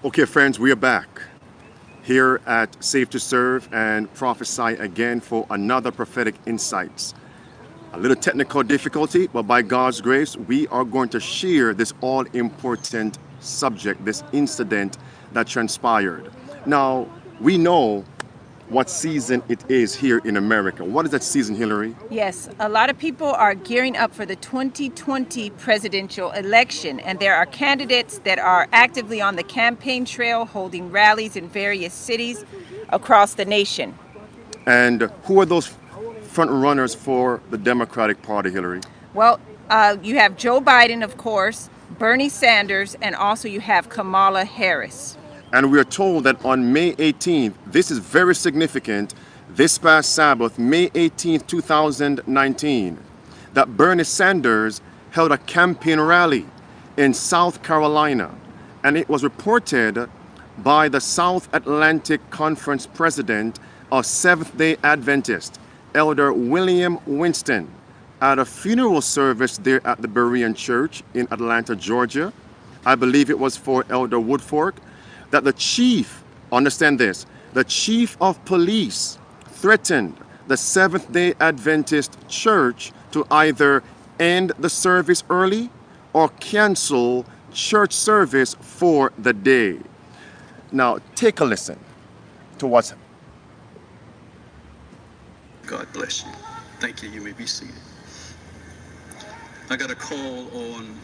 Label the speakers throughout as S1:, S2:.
S1: Okay, friends, we are back here at Safe to Serve and Prophesy again for another prophetic insights. A little technical difficulty, but by God's grace, we are going to share this all important subject, this incident that transpired. Now, we know what season it is here in America. What is that season, Hillary?
S2: Yes, a lot of people are gearing up for the 2020 presidential election, and there are candidates that are actively on the campaign trail holding rallies in various cities across the nation.
S1: And who are those front runners for the Democratic Party, Hillary?
S2: Well, you have Joe Biden, of course, Bernie Sanders, and also you have Kamala Harris.
S1: And we are told that on May 18th, this is very significant, this past Sabbath, May 18th, 2019, that Bernie Sanders held a campaign rally in South Carolina. And it was reported by the South Atlantic Conference president of Seventh-day Adventist, Elder William Winston, at a funeral service there at the Berean Church in Atlanta, Georgia. I believe it was for Elder Woodfork, that the chief, understand this, the chief of police threatened the Seventh-day Adventist Church to either end the service early or cancel church service for the day. Now, take a listen to what's.
S3: God bless you. Thank you. You may be seated. I got a call on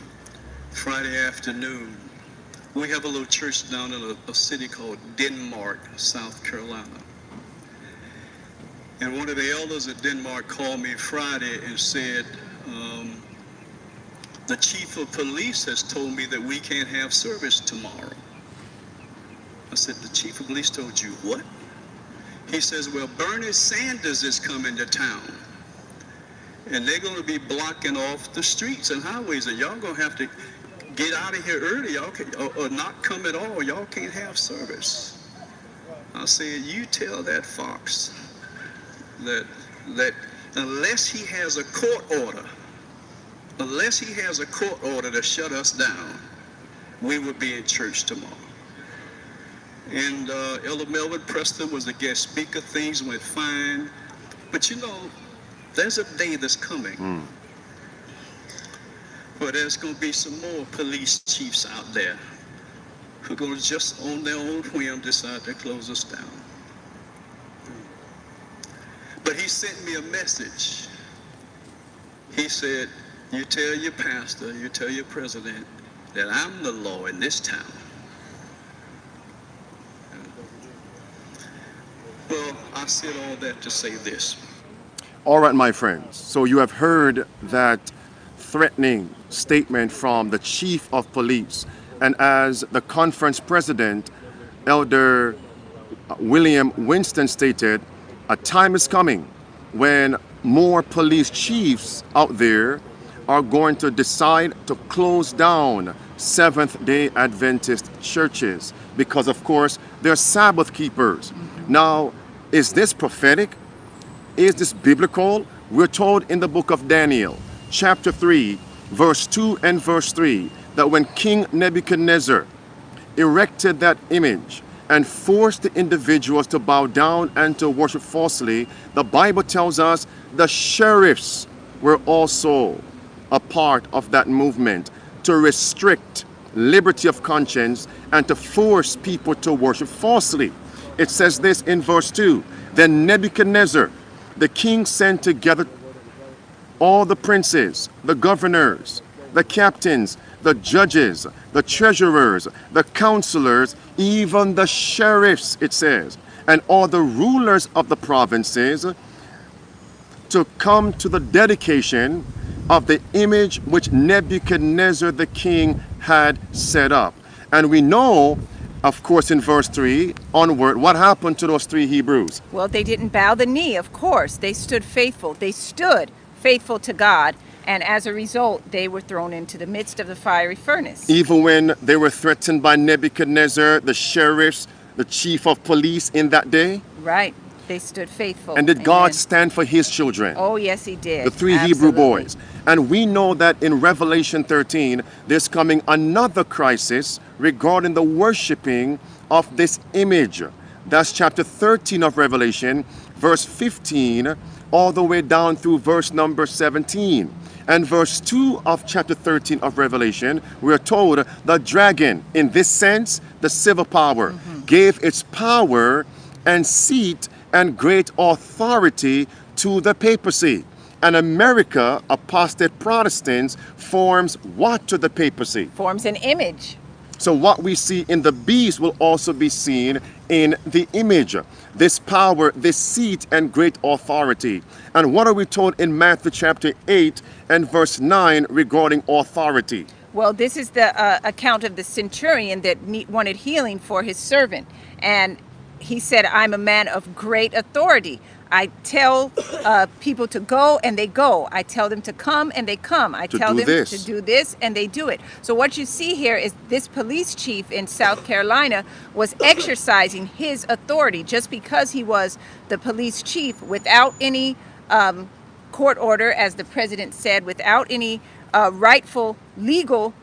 S3: Friday afternoon. We have a little church down in a city called Denmark, South Carolina. And one of the elders at Denmark called me Friday and said, the chief of police has told me that we can't have service tomorrow. I said, the chief of police told you what? He says, well, Bernie Sanders is coming to town. And they're going to be blocking off the streets and highways. And y'all going to have to get out of here early, y'all can, or not come at all. Y'all can't have service. I said, you tell that fox that unless he has a court order, to shut us down, we will be in church tomorrow. And Elder Melvin Preston was the guest speaker. Things went fine. But you know, there's a day that's coming. But there's going to be some more police chiefs out there who are going to just on their own whim decide to close us down. But he sent me a message. He said, you tell your pastor, you tell your president that I'm the law in this town. Well, I said all that to say this.
S1: All right, my friends. So you have heard that threatening statement from the chief of police. And as the conference president, Elder William Winston stated, a time is coming when more police chiefs out there are going to decide to close down Seventh-day Adventist churches because, of course, they're Sabbath keepers. Now, is this prophetic? Is this biblical? We're told in the book of Daniel, chapter 3, verse 2 and verse 3, that when King Nebuchadnezzar erected that image and forced the individuals to bow down and to worship falsely, the Bible tells us the sheriffs were also a part of that movement to restrict liberty of conscience and to force people to worship falsely. It says this in verse 2, then Nebuchadnezzar, the king, sent together all the princes, the governors, the captains, the judges, the treasurers, the counselors, even the sheriffs, it says, and all the rulers of the provinces to come to the dedication of the image which Nebuchadnezzar the king had set up. And we know, of course, in verse 3 onward, what happened to those three Hebrews?
S2: Well, they didn't bow the knee, of course. They stood faithful. They stood faithful to God. And as a result, they were thrown into the midst of the fiery furnace.
S1: Even when they were threatened by Nebuchadnezzar, the sheriffs, the chief of police in that day?
S2: Right. They stood faithful.
S1: And did
S2: Amen.
S1: God stand for his children?
S2: Oh, yes, he did.
S1: The three Hebrew
S2: Absolutely.
S1: boys. And we know that in Revelation 13, there's coming another crisis regarding the worshiping of this image. That's chapter 13 of Revelation, verse 15, all the way down through verse number 17. And verse 2 of chapter 13 of Revelation, we're told the dragon, in this sense, the civil power, gave its power and seat and great authority to the papacy. And America, apostate Protestants, forms what to the papacy?
S2: Forms an image.
S1: So what we see in the beast will also be seen in the image. This power, this seat and great authority. And what are we told in Matthew chapter 8 and verse 9 regarding authority?
S2: Well, this is the account of the centurion that wanted healing for his servant. And he said, I'm a man of great authority. I tell people to go and they go. I tell them to come and they come. I tell them to do this and they do it. So what you see here is this police chief in South Carolina was exercising his authority just because he was the police chief without any court order, as the president said, without any rightful legal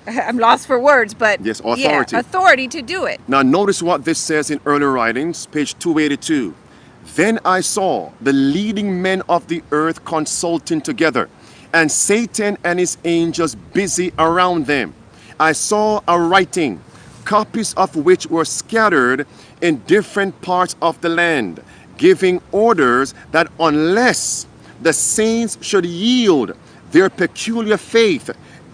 S2: I'm lost for words, but
S1: yes, authority.
S2: Yeah, authority to do it.
S1: Now notice what this says in early writings, page 282. Then I saw the leading men of the earth consulting together, and Satan and his angels busy around them. I saw a writing, copies of which were scattered in different parts of the land, giving orders that unless the saints should yield their peculiar faith,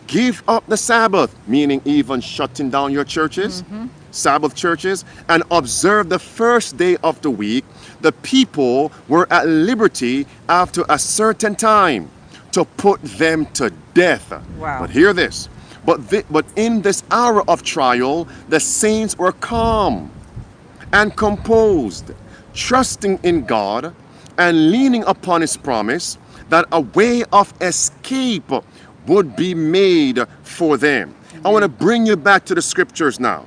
S1: give up the Sabbath, meaning even shutting down your churches, Sabbath churches, and observe the first day of the week, the people were at liberty after a certain time to put them to death.
S2: Wow.
S1: But hear this. But in this hour of trial, the saints were calm and composed, trusting in God and leaning upon his promise that a way of escape would be made for them. I want to bring you back to the scriptures now.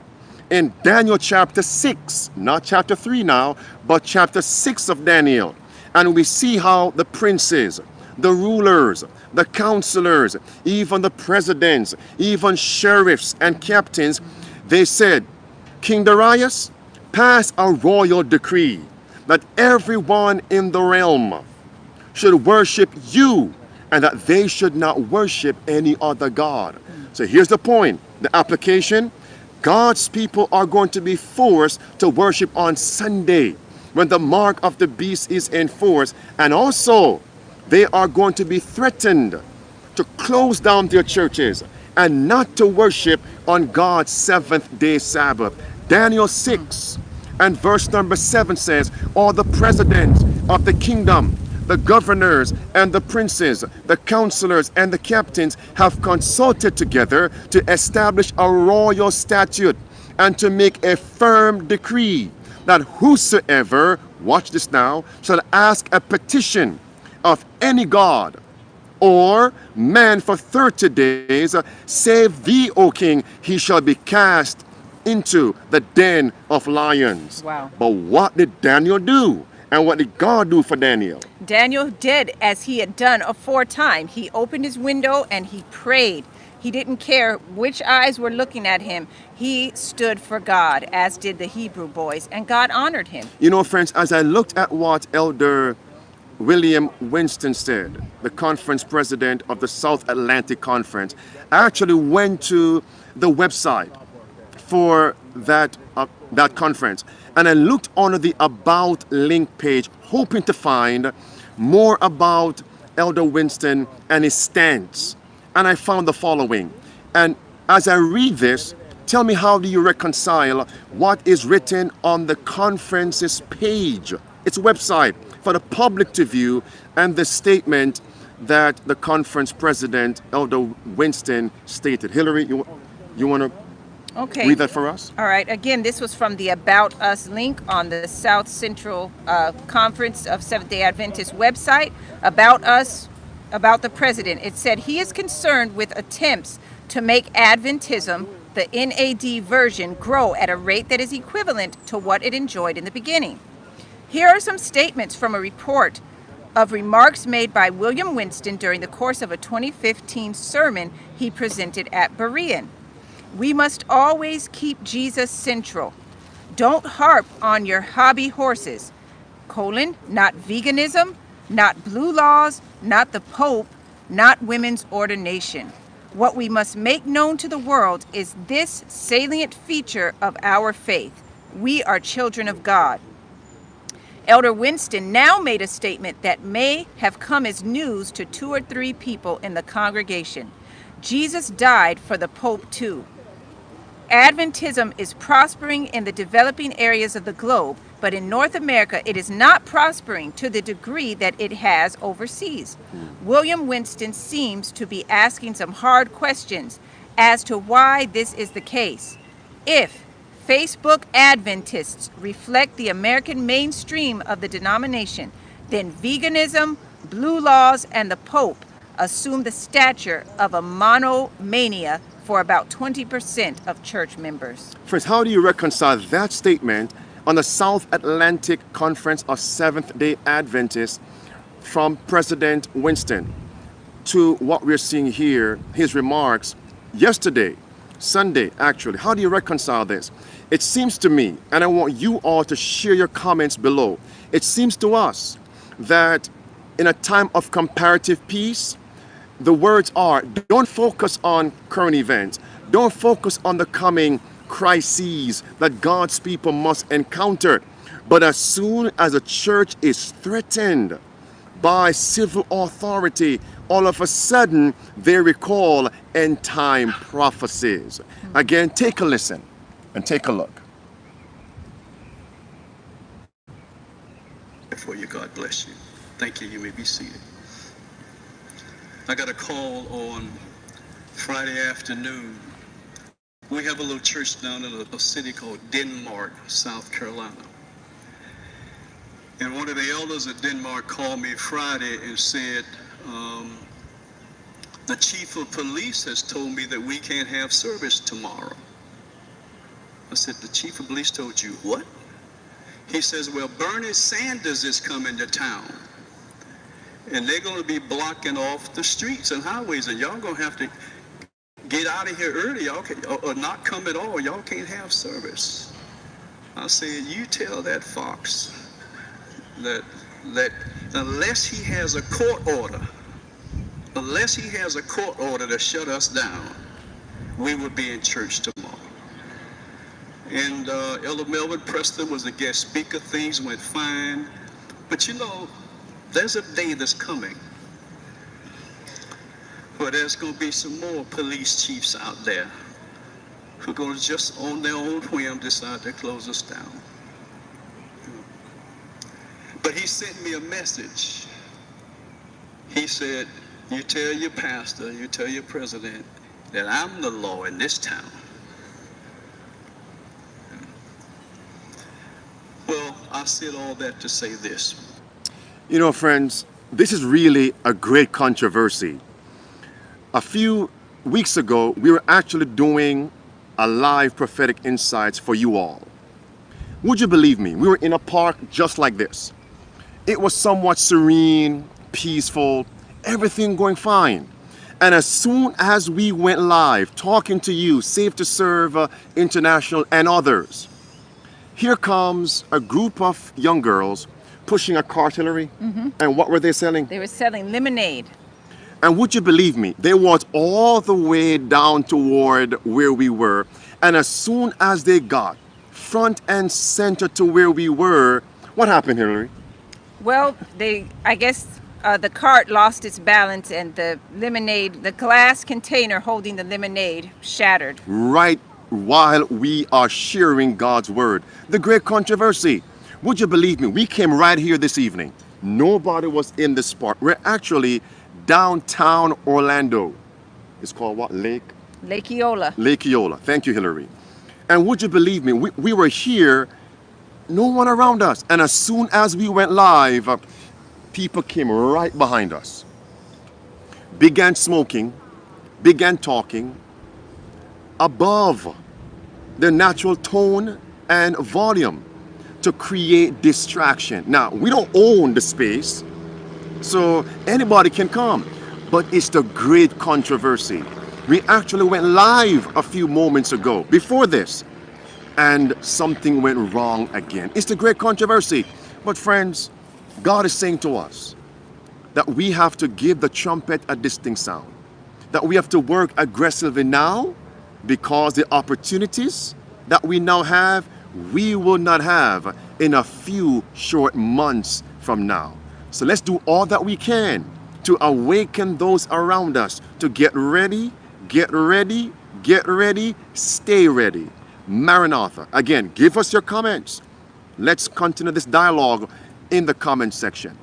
S1: In Daniel chapter 6, not chapter 3 now, but chapter 6 of Daniel. And we see how the princes, the rulers, the counselors, even the presidents, even sheriffs and captains, they said, King Darius, pass a royal decree that everyone in the realm should worship you and that they should not worship any other God. So here's the point, the application. God's people are going to be forced to worship on Sunday when the mark of the beast is enforced, and also they are going to be threatened to close down their churches and not to worship on God's seventh day Sabbath. Daniel 6 and verse number 7 says, all the presidents of the kingdom, the governors and the princes, the counselors and the captains have consulted together to establish a royal statute and to make a firm decree that whosoever, watch this now, shall ask a petition of any god or man for 30 days, save thee, O king, he shall be cast into the den of lions.
S2: Wow.
S1: But what did Daniel do? And what did God do for Daniel?
S2: Daniel did as he had done aforetime. He opened his window and he prayed. He didn't care which eyes were looking at him. He stood for God, as did the Hebrew boys, and God honored him.
S1: You know, friends, as I looked at what Elder William Winston said, the conference president of the South Atlantic Conference, I actually went to the website for that conference, and I looked on the About link page, hoping to find more about Elder Winston and his stance. And I found the following. And as I read this, tell me, how do you reconcile what is written on the conference's page, its website, for the public to view, and the statement that the conference president, Elder Winston, stated? Hillary, you want to read that for us?
S2: All right. Again, this was from the About Us link on the South Central Conference of Seventh-day Adventist website. About Us, about the president. It said he is concerned with attempts to make Adventism the NAD version, grow at a rate that is equivalent to what it enjoyed in the beginning. Here are some statements from a report of remarks made by William Winston during the course of a 2015 sermon he presented at Berean. We must always keep Jesus central. Don't harp on your hobby horses. Not veganism, not blue laws, not the Pope, not women's ordination. What we must make known to the world is this salient feature of our faith. We are children of God. Elder Winston now made a statement that may have come as news to 2 or 3 people in the congregation. Jesus died for the Pope too. Adventism is prospering in the developing areas of the globe, but in North America it is not prospering to the degree that it has overseas. William Winston seems to be asking some hard questions as to why this is the case. If Facebook Adventists reflect the American mainstream of the denomination, then veganism, blue laws, and the Pope assume the stature of a monomania for about 20% of church members.
S1: Friends, how do you reconcile that statement on the South Atlantic Conference of Seventh-day Adventists from President Winston to what we're seeing here, his remarks yesterday, Sunday actually? How do you reconcile this? It seems to me, and I want you all to share your comments below, it seems to us that in a time of comparative peace, the words are, don't focus on current events. Don't focus on the coming crises that God's people must encounter. But as soon as a church is threatened by civil authority, all of a sudden they recall end time prophecies. Again, take a listen and take a look.
S3: For you, God bless you. Thank you. You may be seated. I got a call on Friday afternoon. We have a little church down in a city called Denmark, South Carolina. And one of the elders of Denmark called me Friday and said, the chief of police has told me that we can't have service tomorrow. I said, the chief of police told you what? He says, well, Bernie Sanders is coming to town. And they're going to be blocking off the streets and highways, and y'all going to have to get out of here early, y'all can, or not come at all. Y'all can't have service. I said, you tell that fox that unless he has a court order, to shut us down, we will be in church tomorrow. And Elder Melvin Preston was a guest speaker. Things went fine. But you know, there's a day that's coming where there's going to be some more police chiefs out there who are going to just on their own whim decide to close us down. But he sent me a message. He said, you tell your pastor, you tell your president that I'm the law in this town. Well, I said all that to say this.
S1: You know, friends, this is really a great controversy. A few weeks ago, we were actually doing a live prophetic insights for you all. Would you believe me? We were in a park just like this. It was somewhat serene, peaceful, everything going fine. And as soon as we went live, talking to you, Safe to Serve International and others, here comes a group of young girls pushing a cartillery. And what were they selling?
S2: They were selling lemonade.
S1: And would you believe me, they walked all the way down toward where we were. And as soon as they got front and center to where we were, what happened, Hillary?
S2: Well, I guess the cart lost its balance and the lemonade, the glass container holding the lemonade, shattered.
S1: Right while we are sharing God's word. The great controversy. Would you believe me? We came right here this evening. Nobody was in the spot. We're actually downtown Orlando. It's called what? Lake
S2: Eola.
S1: Lake Eola. Thank you, Hillary. And would you believe me? We were here, no one around us. And as soon as we went live, people came right behind us, began smoking, began talking. above the natural tone and volume to create distraction. Now, we don't own the space, so anybody can come, but it's the great controversy. We actually went live a few moments ago before this, and something went wrong again. It's the great controversy. But friends, God is saying to us that we have to give the trumpet a distinct sound, that we have to work aggressively now, because the opportunities that we now have, we will not have in a few short months from now. So let's do all that we can to awaken those around us to get ready, get ready, get ready, stay ready. Maranatha. Again, give us your comments. Let's continue this dialogue in the comment section.